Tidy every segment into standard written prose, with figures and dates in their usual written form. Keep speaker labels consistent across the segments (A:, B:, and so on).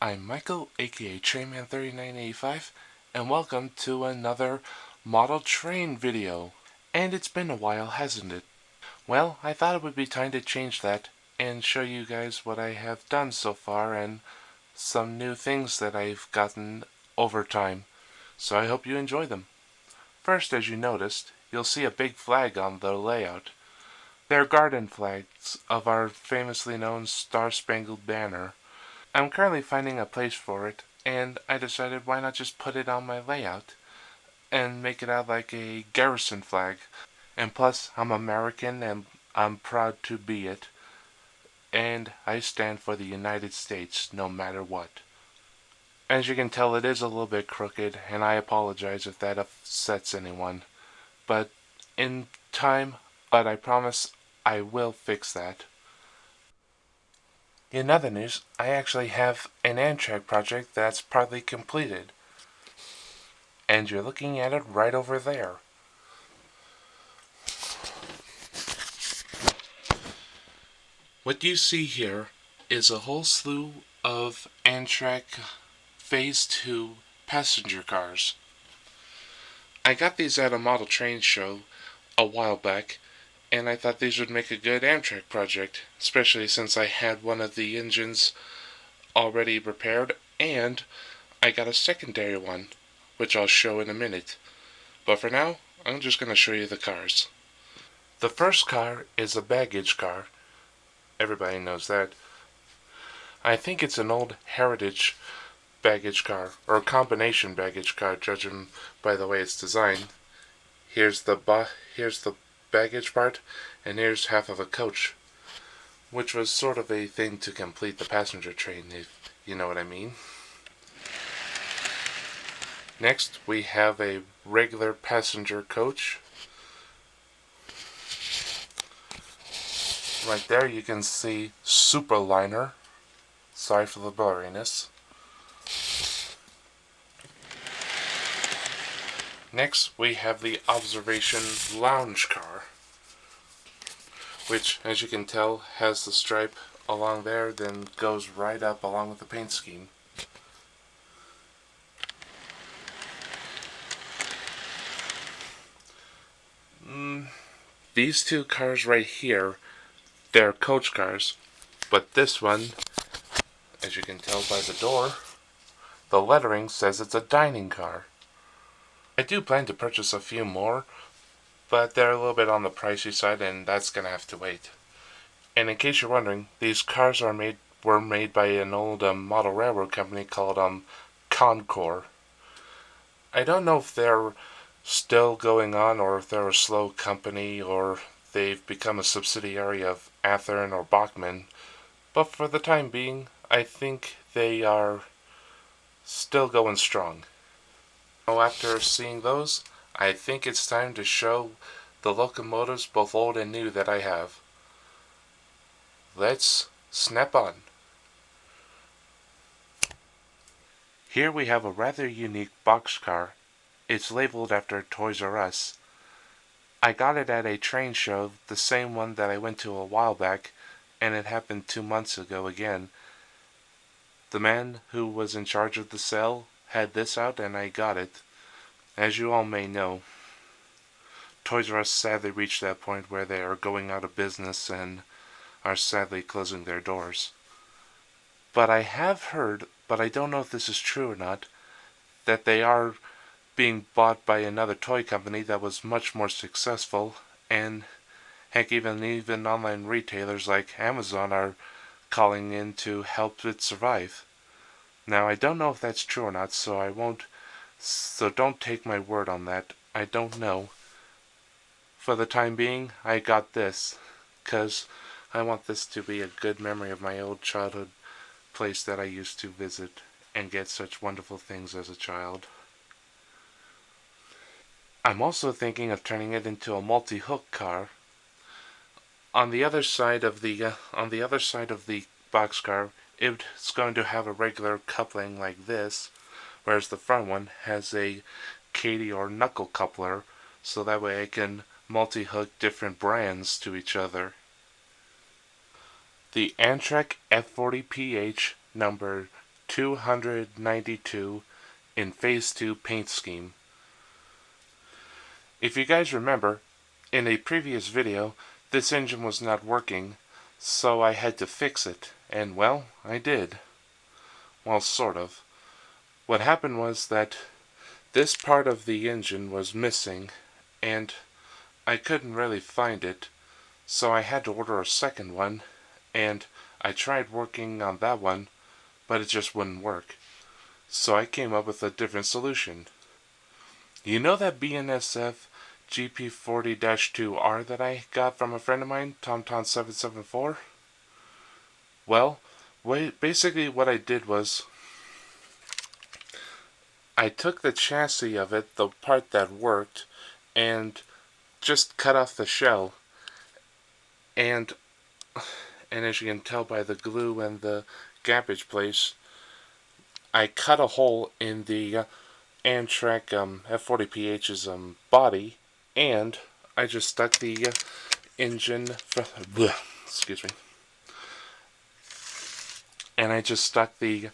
A: I'm Michael, aka Trainman3985, and welcome to another model train video. And it's been a while, hasn't it? Well, I thought it would be time to change that and show you guys what I have done so far and some new things that I've gotten over time. So I hope you enjoy them. First, as you noticed, you'll see a big flag on the layout. They're garden flags of our famously known Star-Spangled Banner. I'm currently finding a place for it, and I decided why not just put it on my layout and make it out like a garrison flag. And plus, I'm American and I'm proud to be it, and I stand for the United States no matter what. As you can tell, it is a little bit crooked, and I apologize if that upsets anyone. But in time, but I promise I will fix that. In other news, I actually have an Amtrak project that's partly completed. And you're looking at it right over there. What you see here is a whole slew of Amtrak Phase 2 passenger cars. I got these at a model train show a while back, and I thought these would make a good Amtrak project, especially since I had one of the engines already repaired, and I got a secondary one, which I'll show in a minute. But for now, I'm just going to show you the cars. The first car is a baggage car. Everybody knows that. I think it's an old heritage baggage car, or a combination baggage car, judging by the way it's designed. Here's the baggage part, and here's half of a coach, which was sort of a thing to complete the passenger train, if you know what I mean. Next, we have a regular passenger coach. Right there you can see Superliner. Sorry for the blurriness. Next, we have the observation lounge car, which, as you can tell, has the stripe along there, then goes right up along with the paint scheme. These two cars right here, they're coach cars, but this one, as you can tell by the door, the lettering says it's a dining car. I do plan to purchase a few more, but they're a little bit on the pricey side, and that's gonna have to wait. And in case you're wondering, these cars were made by an old model railroad company called Concor. I don't know if they're still going on, or if they're a slow company, or they've become a subsidiary of Athearn or Bachmann, but for the time being, I think they are still going strong. Now, after seeing those, I think it's time to show the locomotives, both old and new, that I have. Let's snap on. Here we have a rather unique boxcar. It's labeled after Toys R Us. I got it at a train show, the same one that I went to a while back, and it happened 2 months ago again. The man who was in charge of the sale had this out, and I got it. As you all may know, Toys R Us sadly reached that point where they are going out of business and are sadly closing their doors. But I have heard, but I don't know if this is true or not, that they are being bought by another toy company that was much more successful, and heck, even online retailers like Amazon are calling in to help it survive. Now, I don't know if that's true or not, so don't take my word on that. I don't know. For the time being, I got this, 'cause I want this to be a good memory of my old childhood place that I used to visit and get such wonderful things as a child. I'm also thinking of turning it into a multi-hook car. On the other side of the boxcar, it's going to have a regular coupling like this, whereas the front one has a Katy or knuckle coupler, so that way I can multi-hook different brands to each other. The Amtrak F40PH number 292 in Phase 2 paint scheme. If you guys remember, in a previous video, this engine was not working, so I had to fix it, and well, I did. Well, sort of. What happened was that this part of the engine was missing, and I couldn't really find it, so I had to order a second one, and I tried working on that one, but it just wouldn't work. So I came up with a different solution. You know that BNSF GP40-2R that I got from a friend of mine, TomTom774? Well, basically what I did was I took the chassis of it, the part that worked, and just cut off the shell. And as you can tell by the glue and the gappage place, I cut a hole in the Amtrak F40PH's body, and I just stuck the engine, excuse me, and I just stuck the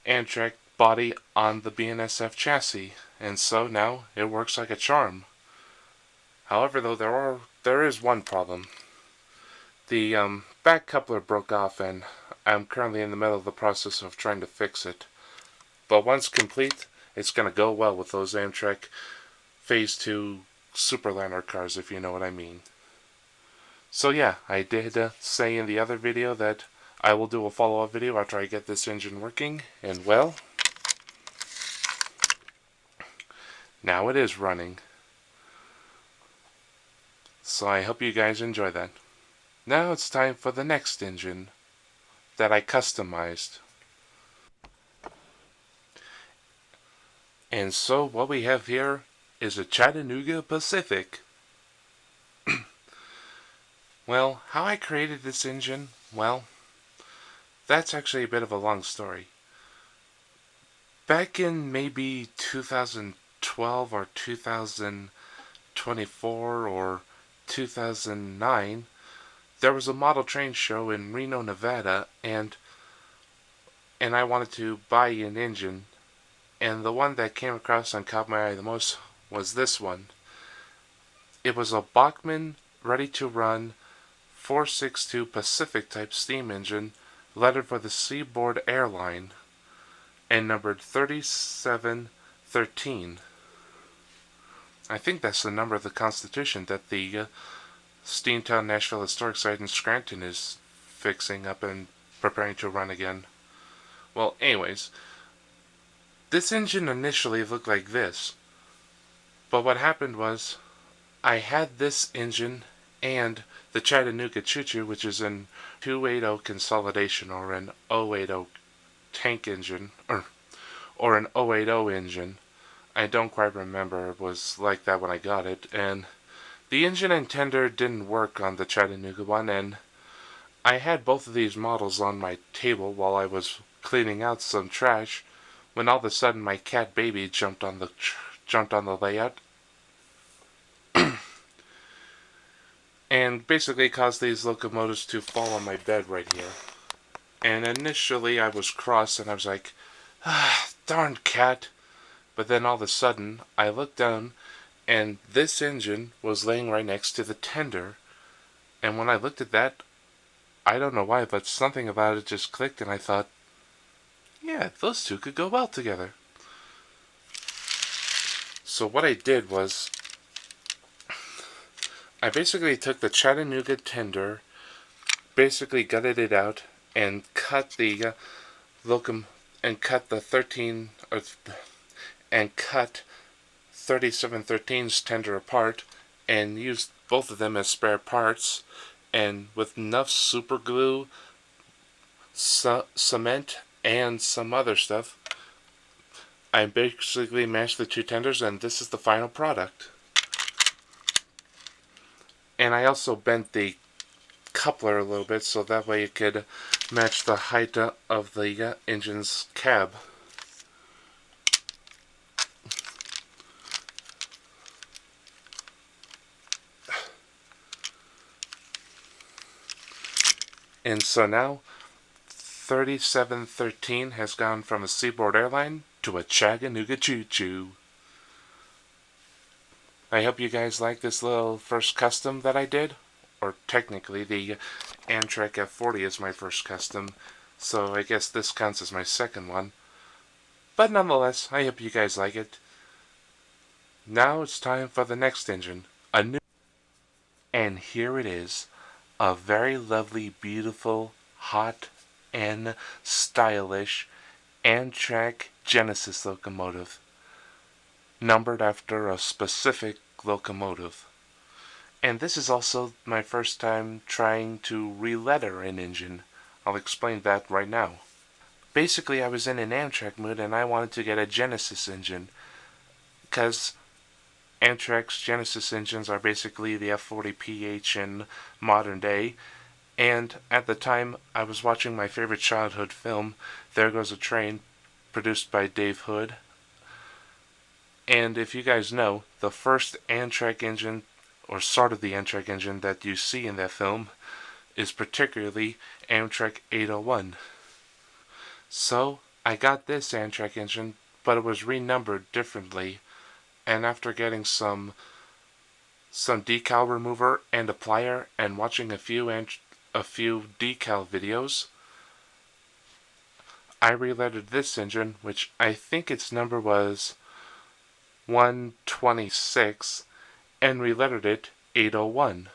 A: Amtrak body on the BNSF chassis, and so now it works like a charm. However, though, there is one problem. The back coupler broke off, and I'm currently in the middle of the process of trying to fix it. But once complete, it's going to go well with those Amtrak Phase 2 Superliner cars, if you know what I mean. So yeah, I did say in the other video that I will do a follow-up video after I get this engine working, and well, now it is running. So I hope you guys enjoy that. Now it's time for the next engine that I customized. And so what we have here is a Chattanooga Pacific. Well, how I created this engine, well, that's actually a bit of a long story. Back in maybe 2012 or 2024 or 2009, there was a model train show in Reno, Nevada, and I wanted to buy an engine, and the one that came across and caught my eye the most was this one. It was a Bachmann ready-to-run 462 Pacific type steam engine, lettered for the Seaboard Airline, and numbered 3713. I think that's the number of the Constitution that the Steamtown Nashville Historic Site in Scranton is fixing up and preparing to run again. Well, anyways, this engine initially looked like this, but what happened was I had this engine and the Chattanooga Choo-Choo, which is an 280 consolidation or an 080 tank engine, or an 080 engine. I don't quite remember. It was like that when I got it, and the engine and tender didn't work on the Chattanooga one, and I had both of these models on my table while I was cleaning out some trash, when all of a sudden my cat baby jumped on the layout and basically caused these locomotives to fall on my bed right here. And initially I was cross and I was like, darn cat. But then all of a sudden I looked down and this engine was laying right next to the tender. And when I looked at that, I don't know why, but something about it just clicked, and I thought, yeah, those two could go well together. So what I did was, I basically took the Chattanooga tender, basically gutted it out, and cut the and cut 3713's tender apart, and used both of them as spare parts, and with enough super glue, cement, and some other stuff, I basically mashed the two tenders, and this is the final product. And I also bent the coupler a little bit so that way it could match the height of the engine's cab. And so now 3713 has gone from a Seaboard airline to a Chattanooga choo-choo. I hope you guys like this little first custom that I did. Or technically, the Amtrak F40 is my first custom, so I guess this counts as my second one. But nonetheless, I hope you guys like it. Now it's time for the next engine. And here it is. A very lovely, beautiful, hot, and stylish Amtrak Genesis locomotive, numbered after a specific locomotive. And this is also my first time trying to re-letter an engine. I'll explain that right now. Basically, I was in an Amtrak mood and I wanted to get a Genesis engine, because Amtrak's Genesis engines are basically the F40PH in modern day. And at the time, I was watching my favorite childhood film, There Goes a Train, produced by Dave Hood. And if you guys know, the first Amtrak engine, or sort of the Amtrak engine that you see in that film, is particularly Amtrak 801. So, I got this Amtrak engine, but it was renumbered differently, and after getting some decal remover and a plier and watching a few decal videos, I relettered this engine, which I think its number was 126, and relettered it 801.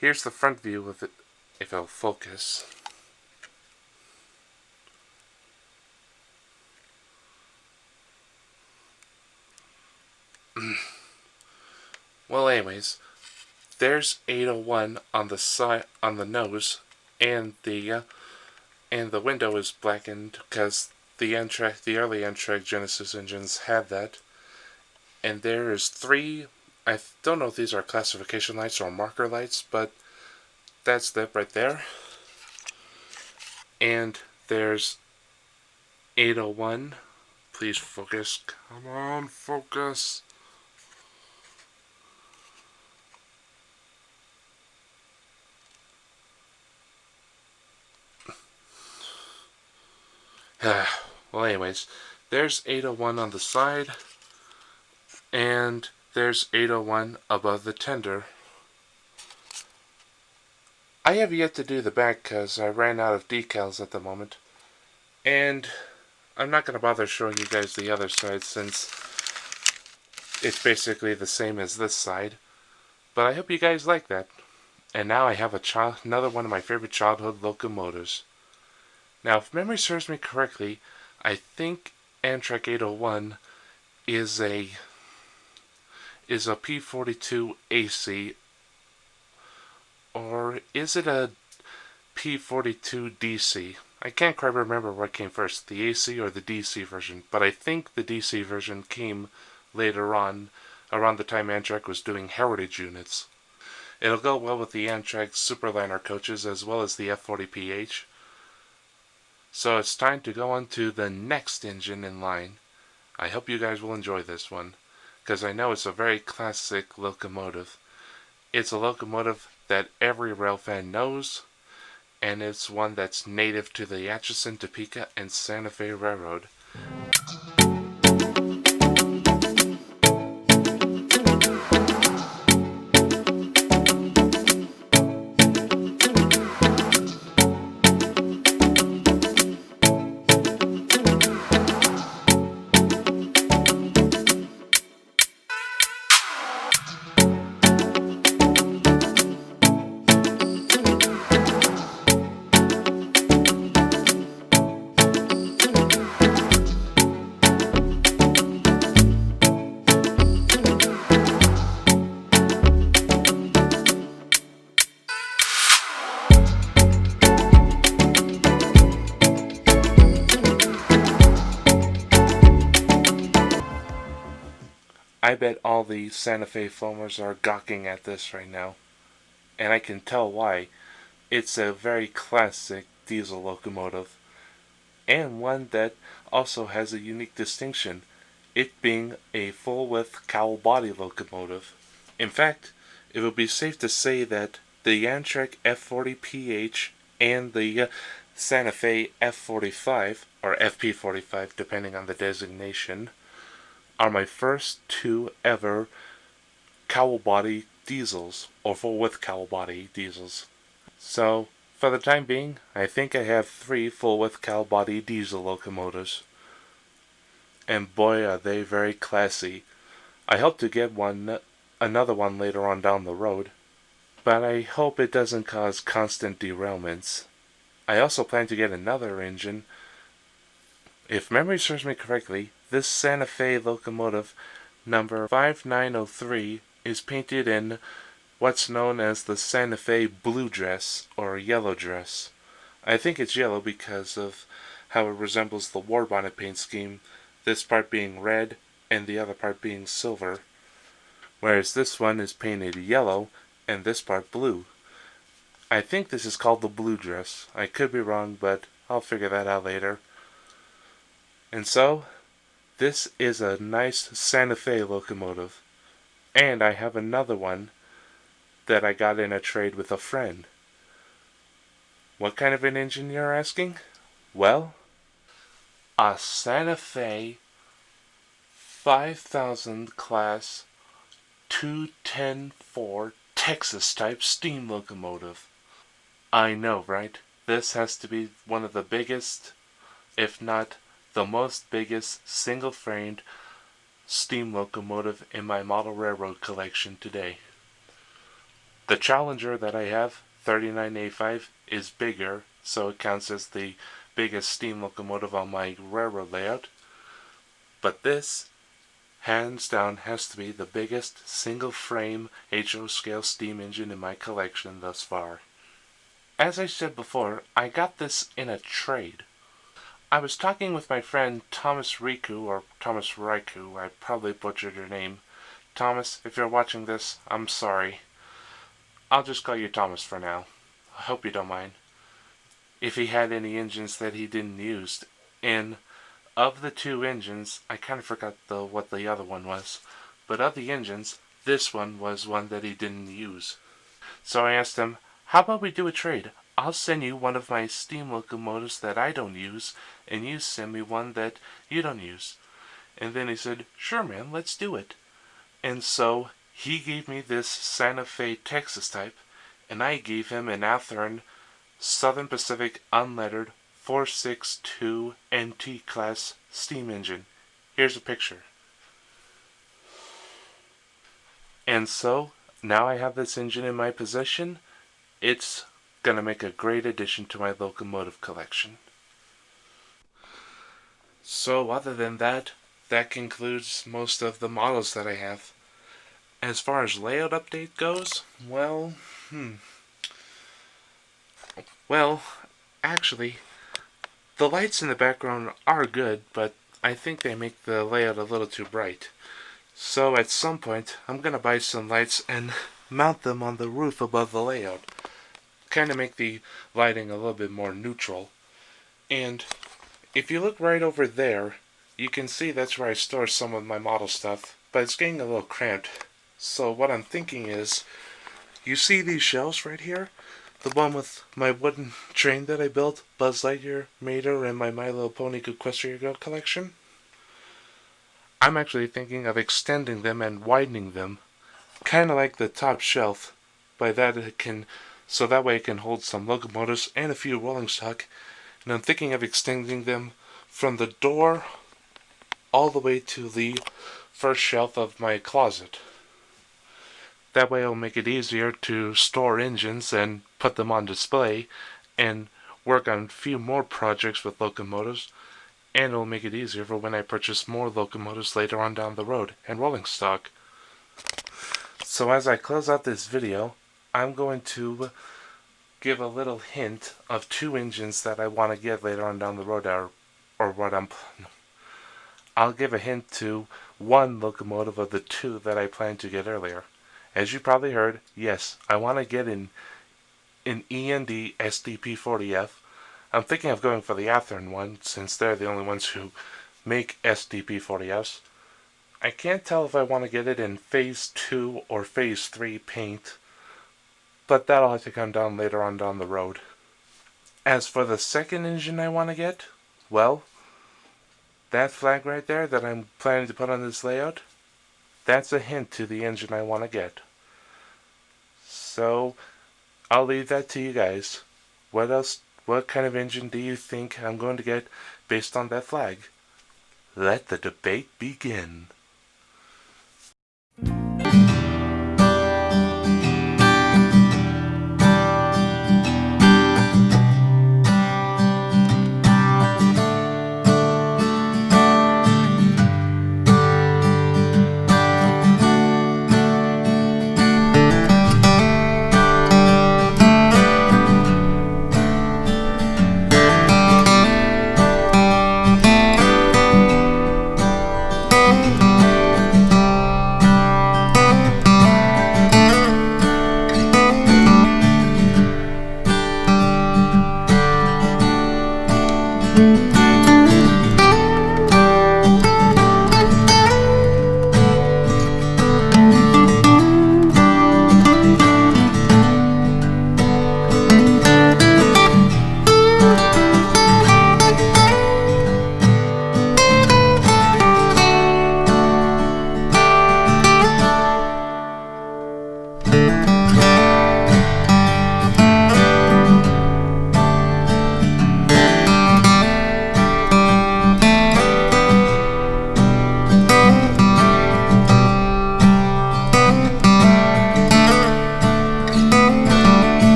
A: Here's the front view of it, if it'll focus. Well, anyways, there's 801 on the side, on the nose, and the window is blackened because the early Amtrak Genesis engines had that. And there is 3. I don't know if these are classification lights or marker lights, but that's that right there. And there's 801. Please focus. Come on, focus. Well, anyways, there's 801 on the side, and there's 801 above the tender. I have yet to do the back because I ran out of decals at the moment, and I'm not going to bother showing you guys the other side since it's basically the same as this side, but I hope you guys like that. And now I have another one of my favorite childhood locomotives. Now, if memory serves me correctly, I think Amtrak 801 is a P42 AC, or is it a P42 DC? I can't quite remember what came first, the AC or the DC version, but I think the DC version came later on, around the time Amtrak was doing heritage units. It'll go well with the Amtrak Superliner coaches as well as the F40PH. So it's time to go on to the next engine in line. I hope you guys will enjoy this one, because I know it's a very classic locomotive. It's a locomotive that every rail fan knows, and it's one that's native to the Atchison, Topeka, and Santa Fe Railroad. I bet all the Santa Fe foamers are gawking at this right now, and I can tell why. It's a very classic diesel locomotive, and one that also has a unique distinction, it being a full-width cowl body locomotive. In fact, it would be safe to say that the Amtrak F40PH and the Santa Fe F45, or FP45 depending on the designation, are my first two ever cowl body diesels, or full width cowl body diesels. So, for the time being, I think I have 3 full width cowl body diesel locomotives. And boy are they very classy. I hope to get another one later on down the road, but I hope it doesn't cause constant derailments. I also plan to get another engine. If memory serves me correctly, this Santa Fe locomotive number 5903 is painted in what's known as the Santa Fe blue dress or yellow dress. I think it's yellow because of how it resembles the war bonnet paint scheme, this part being red and the other part being silver, whereas this one is painted yellow and this part blue. I think this is called the blue dress. I could be wrong, but I'll figure that out later. And so, this is a nice Santa Fe locomotive. And I have another one that I got in a trade with a friend. What kind of an engine, you're asking? Well, a Santa Fe 5000 class 210-4 Texas type steam locomotive. I know, right? This has to be one of the biggest, if not the most biggest, single-framed steam locomotive in my model railroad collection today. The Challenger that I have, 39A5, is bigger, so it counts as the biggest steam locomotive on my railroad layout. But this, hands down, has to be the biggest single-frame HO scale steam engine in my collection thus far. As I said before, I got this in a trade. I was talking with my friend Thomas Riku, or Thomas Raiku, I probably butchered your name. Thomas, if you're watching this, I'm sorry. I'll just call you Thomas for now. I hope you don't mind. If he had any engines that he didn't use. And of the 2 engines, I kind of forgot what the other one was. But of the engines, this one was one that he didn't use. So I asked him, how about we do a trade? I'll send you one of my steam locomotives that I don't use, and you send me one that you don't use. And then he said, sure man, let's do it. And so he gave me this Santa Fe Texas type, and I gave him an Athearn Southern Pacific unlettered 462 NT class steam engine. Here's a picture. And so, now I have this engine in my possession. It's gonna make a great addition to my locomotive collection. So other than that, that concludes most of the models that I have. As far as layout update goes, well, actually, the lights in the background are good, but I think they make the layout a little too bright. So at some point, I'm gonna buy some lights and mount them on the roof above the layout. Kind of make the lighting a little bit more neutral. And if you look right over there, you can see that's where I store some of my model stuff, but it's getting a little cramped. So what I'm thinking is, you see these shelves right here? The one with my wooden train that I built, Buzz Lightyear, Mater, and my My Little Pony Equestria Girl collection? I'm actually thinking of extending them and widening them, kind of like the top shelf. By that it can, so that way it can hold some locomotives and a few rolling stock. And I'm thinking of extending them from the door all the way to the first shelf of my closet. That way it'll make it easier to store engines and put them on display and work on a few more projects with locomotives, and it'll make it easier for when I purchase more locomotives later on down the road and rolling stock. So as I close out this video, I'm going to give a little hint of 2 engines that I want to get later on down the road, I'll give a hint to 1 locomotive of the 2 that I plan to get earlier. As you probably heard, yes, I want to get an END SDP40F. I'm thinking of going for the Athearn one, since they're the only ones who make SDP40Fs. I can't tell if I want to get it in Phase 2 or Phase 3 paint, but that'll have to come down later on down the road. As for the second engine I want to get, well, that flag right there that I'm planning to put on this layout, that's a hint to the engine I want to get. So, I'll leave that to you guys. What kind of engine do you think I'm going to get based on that flag? Let the debate begin.